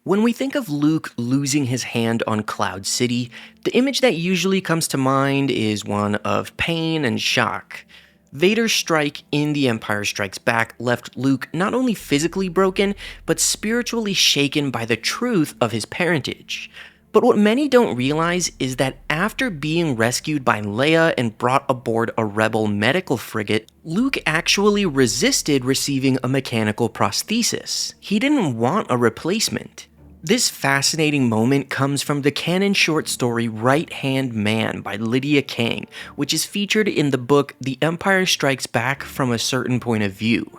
When we think of Luke losing his hand on Cloud City, the image that usually comes to mind is one of pain and shock. Vader's strike in The Empire Strikes Back left Luke not only physically broken, but spiritually shaken by the truth of his parentage. But what many don't realize is that after being rescued by Leia and brought aboard a rebel medical frigate, Luke actually resisted receiving a mechanical prosthesis. He didn't want a replacement. This fascinating moment comes from the canon short story Right Hand Man by Lydia Kang, which is featured in the book The Empire Strikes Back from a Certain Point of View.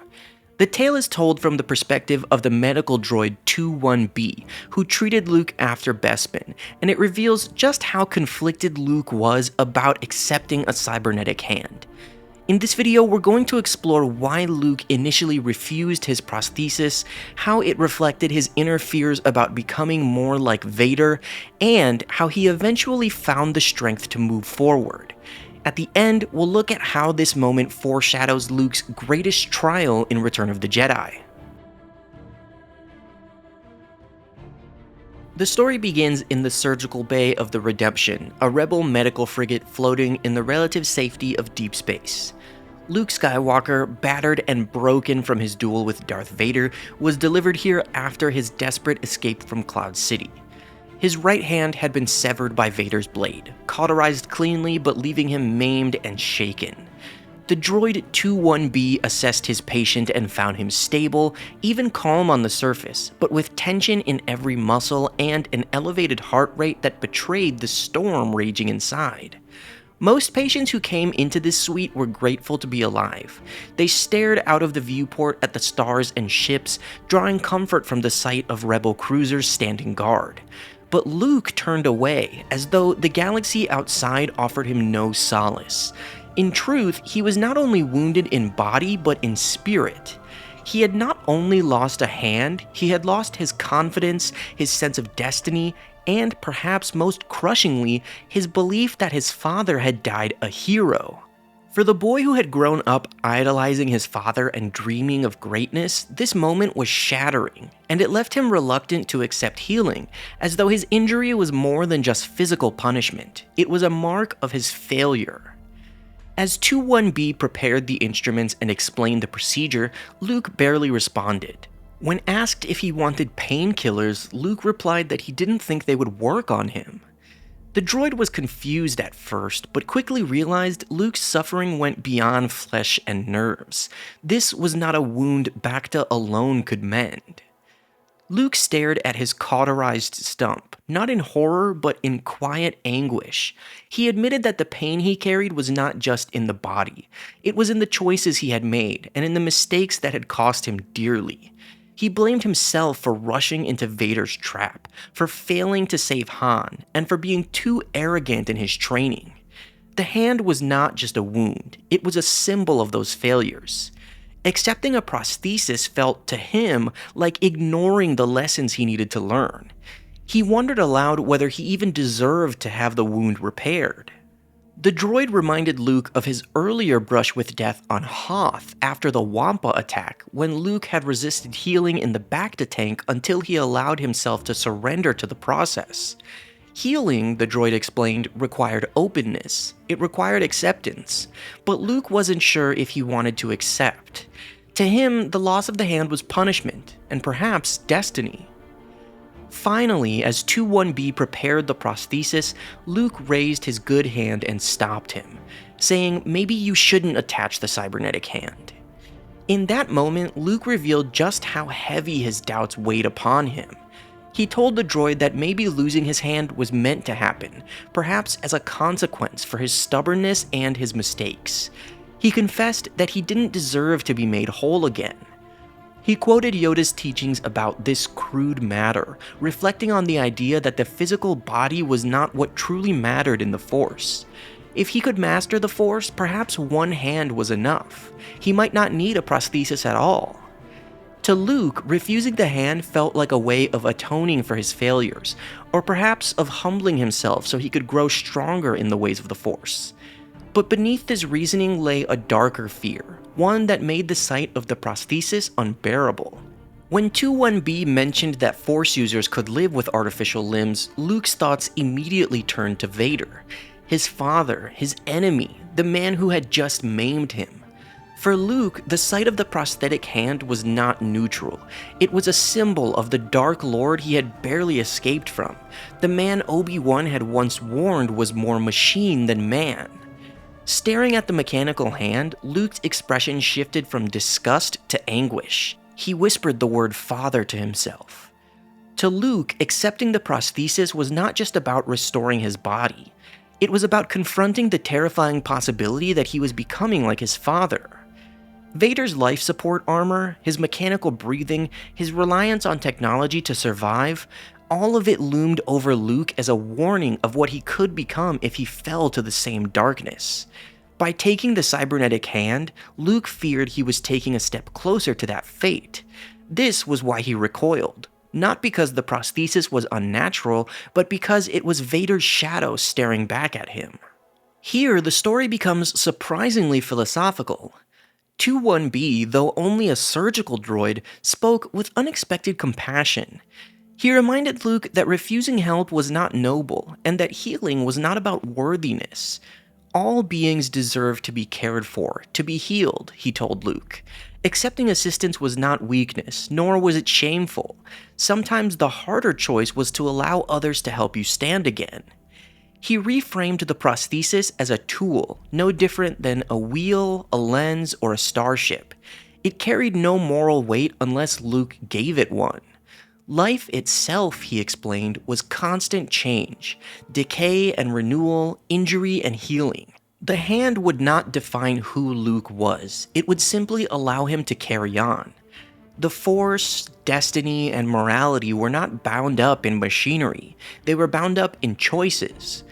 The tale is told from the perspective of the medical droid 21B, who treated Luke after Bespin, and it reveals just how conflicted Luke was about accepting a cybernetic hand. In this video, we're going to explore why Luke initially refused his prosthesis, how it reflected his inner fears about becoming more like Vader, and how he eventually found the strength to move forward. At the end, we'll look at how this moment foreshadows Luke's greatest trial in Return of the Jedi. The story begins in the surgical bay of the Redemption, a rebel medical frigate floating in the relative safety of deep space. Luke Skywalker, battered and broken from his duel with Darth Vader, was delivered here after his desperate escape from Cloud City. His right hand had been severed by Vader's blade, cauterized cleanly but leaving him maimed and shaken. The droid 21B assessed his patient and found him stable, even calm on the surface, but with tension in every muscle and an elevated heart rate that betrayed the storm raging inside. Most patients who came into this suite were grateful to be alive. They stared out of the viewport at the stars and ships, drawing comfort from the sight of rebel cruisers standing guard. But Luke turned away, as though the galaxy outside offered him no solace. In truth, he was not only wounded in body, but in spirit. He had not only lost a hand, he had lost his confidence, his sense of destiny, and perhaps most crushingly, his belief that his father had died a hero. For the boy who had grown up idolizing his father and dreaming of greatness, this moment was shattering, and it left him reluctant to accept healing, as though his injury was more than just physical punishment. It was a mark of his failure. As 21B prepared the instruments and explained the procedure, Luke barely responded. When asked if he wanted painkillers, Luke replied that he didn't think they would work on him. The droid was confused at first, but quickly realized Luke's suffering went beyond flesh and nerves. This was not a wound Bacta alone could mend. Luke stared at his cauterized stump, not in horror, but in quiet anguish. He admitted that the pain he carried was not just in the body. It was in the choices he had made, and in the mistakes that had cost him dearly. He blamed himself for rushing into Vader's trap, for failing to save Han, and for being too arrogant in his training. The hand was not just a wound, it was a symbol of those failures. Accepting a prosthesis felt to him like ignoring the lessons he needed to learn. He wondered aloud whether he even deserved to have the wound repaired. The droid reminded Luke of his earlier brush with death on Hoth after the Wampa attack, when Luke had resisted healing in the Bacta tank until he allowed himself to surrender to the process. Healing, the droid explained, required openness. It required acceptance. But Luke wasn't sure if he wanted to accept. To him, the loss of the hand was punishment, and perhaps destiny. Finally, as 21B prepared the prosthesis, Luke raised his good hand and stopped him, saying, "Maybe you shouldn't attach the cybernetic hand." In that moment, Luke revealed just how heavy his doubts weighed upon him. He told the droid that maybe losing his hand was meant to happen, perhaps as a consequence for his stubbornness and his mistakes. He confessed that he didn't deserve to be made whole again. He quoted Yoda's teachings about this crude matter, reflecting on the idea that the physical body was not what truly mattered in the Force. If he could master the Force, perhaps one hand was enough. He might not need a prosthesis at all. To Luke, refusing the hand felt like a way of atoning for his failures, or perhaps of humbling himself so he could grow stronger in the ways of the Force. But beneath this reasoning lay a darker fear, one that made the sight of the prosthesis unbearable. When 21B mentioned that Force users could live with artificial limbs, Luke's thoughts immediately turned to Vader, his father, his enemy, the man who had just maimed him. For Luke, the sight of the prosthetic hand was not neutral. It was a symbol of the Dark Lord he had barely escaped from. The man Obi-Wan had once warned was more machine than man. Staring at the mechanical hand, Luke's expression shifted from disgust to anguish. He whispered the word father to himself. To Luke, accepting the prosthesis was not just about restoring his body. It was about confronting the terrifying possibility that he was becoming like his father. Vader's life support armor, his mechanical breathing, his reliance on technology to survive, all of it loomed over Luke as a warning of what he could become if he fell to the same darkness. By taking the cybernetic hand, Luke feared he was taking a step closer to that fate. This was why he recoiled. Not because the prosthesis was unnatural, but because it was Vader's shadow staring back at him. Here, the story becomes surprisingly philosophical. 21B, though only a surgical droid, spoke with unexpected compassion. He reminded Luke that refusing help was not noble, and that healing was not about worthiness. All beings deserve to be cared for, to be healed, he told Luke. Accepting assistance was not weakness, nor was it shameful. Sometimes the harder choice was to allow others to help you stand again. He reframed the prosthesis as a tool, no different than a wheel, a lens, or a starship. It carried no moral weight unless Luke gave it one. Life itself, he explained, was constant change, decay and renewal, injury and healing. The hand would not define who Luke was, it would simply allow him to carry on. The Force, destiny, and morality were not bound up in machinery, they were bound up in choices.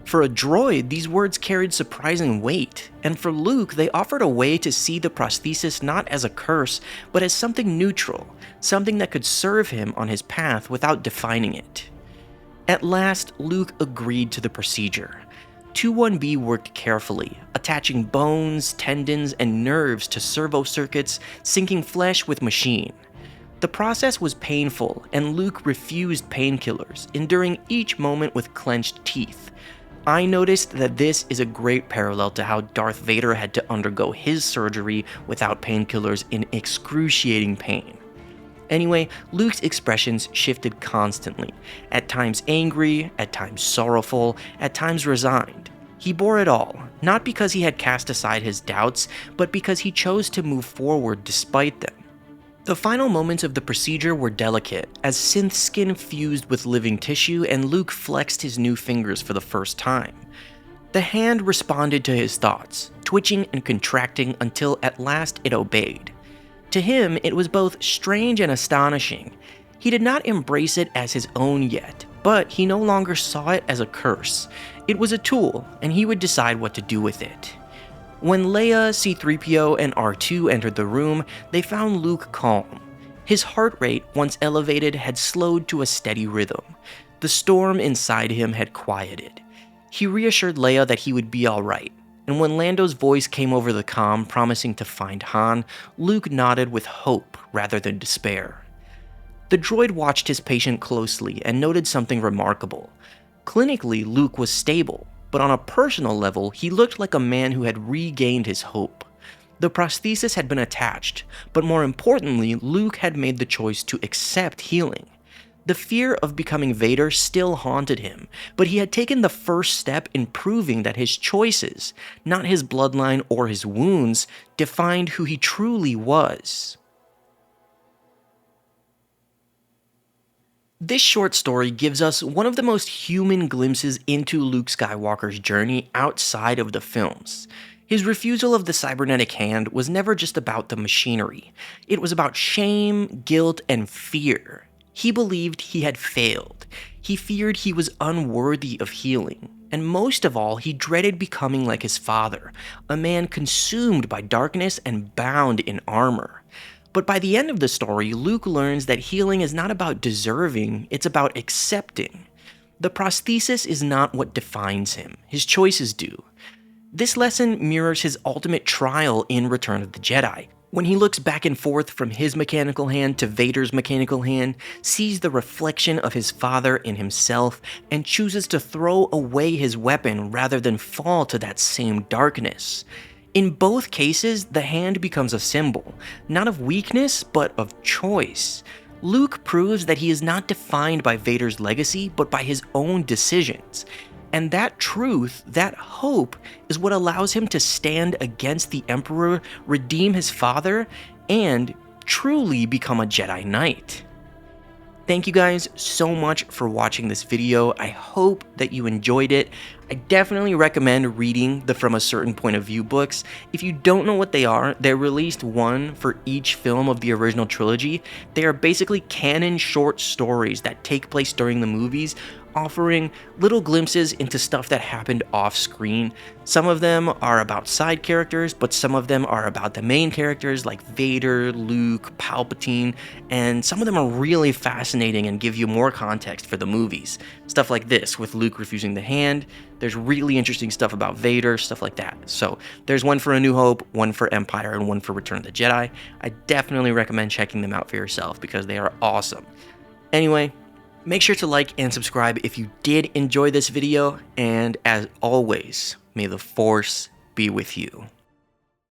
For a droid, these words carried surprising weight, and for Luke, they offered a way to see the prosthesis not as a curse, but as something neutral, something that could serve him on his path without defining it. At last, Luke agreed to the procedure. 21B worked carefully, attaching bones, tendons, and nerves to servo circuits, syncing flesh with machine. The process was painful, and Luke refused painkillers, enduring each moment with clenched teeth. I noticed that this is a great parallel to how Darth Vader had to undergo his surgery without painkillers in excruciating pain. Anyway, Luke's expressions shifted constantly, at times angry, at times sorrowful, at times resigned. He bore it all, not because he had cast aside his doubts, but because he chose to move forward despite them. The final moments of the procedure were delicate, as synth skin fused with living tissue and Luke flexed his new fingers for the first time. The hand responded to his thoughts, twitching and contracting until at last it obeyed. To him, it was both strange and astonishing. He did not embrace it as his own yet, but he no longer saw it as a curse. It was a tool, and he would decide what to do with it. When Leia, C-3PO, and R2 entered the room, they found Luke calm. His heart rate, once elevated, had slowed to a steady rhythm. The storm inside him had quieted. He reassured Leia that he would be alright, and when Lando's voice came over the comm promising to find Han, Luke nodded with hope rather than despair. The droid watched his patient closely and noted something remarkable. Clinically, Luke was stable, but on a personal level, he looked like a man who had regained his hope. The prosthesis had been attached, but more importantly, Luke had made the choice to accept healing. The fear of becoming Vader still haunted him, but he had taken the first step in proving that his choices, not his bloodline or his wounds, defined who he truly was. This short story gives us one of the most human glimpses into Luke Skywalker's journey outside of the films. His refusal of the cybernetic hand was never just about the machinery. It was about shame, guilt, and fear. He believed he had failed. He feared he was unworthy of healing. And most of all, he dreaded becoming like his father, a man consumed by darkness and bound in armor. But by the end of the story, Luke learns that healing is not about deserving, it's about accepting. The prosthesis is not what defines him, his choices do. This lesson mirrors his ultimate trial in Return of the Jedi. When he looks back and forth from his mechanical hand to Vader's mechanical hand, sees the reflection of his father in himself, and chooses to throw away his weapon rather than fall to that same darkness. In both cases, the hand becomes a symbol, not of weakness, but of choice. Luke proves that he is not defined by Vader's legacy, but by his own decisions. And that truth, that hope, is what allows him to stand against the Emperor, redeem his father, and truly become a Jedi Knight. Thank you guys so much for watching this video. I hope that you enjoyed it. I definitely recommend reading the From a Certain Point of View books. If you don't know what they are, they released one for each film of the original trilogy. They are basically canon short stories that take place during the movies, offering little glimpses into stuff that happened off screen. Some of them are about side characters, but some of them are about the main characters like Vader, Luke, Palpatine, and some of them are really fascinating and give you more context for the movies. Stuff like this, with Luke refusing the hand. There's really interesting stuff about Vader, stuff like that. So there's one for A New Hope, one for Empire, and one for Return of the Jedi. I definitely recommend checking them out for yourself because they are awesome. Anyway, make sure to like and subscribe if you did enjoy this video, and as always, may the Force be with you.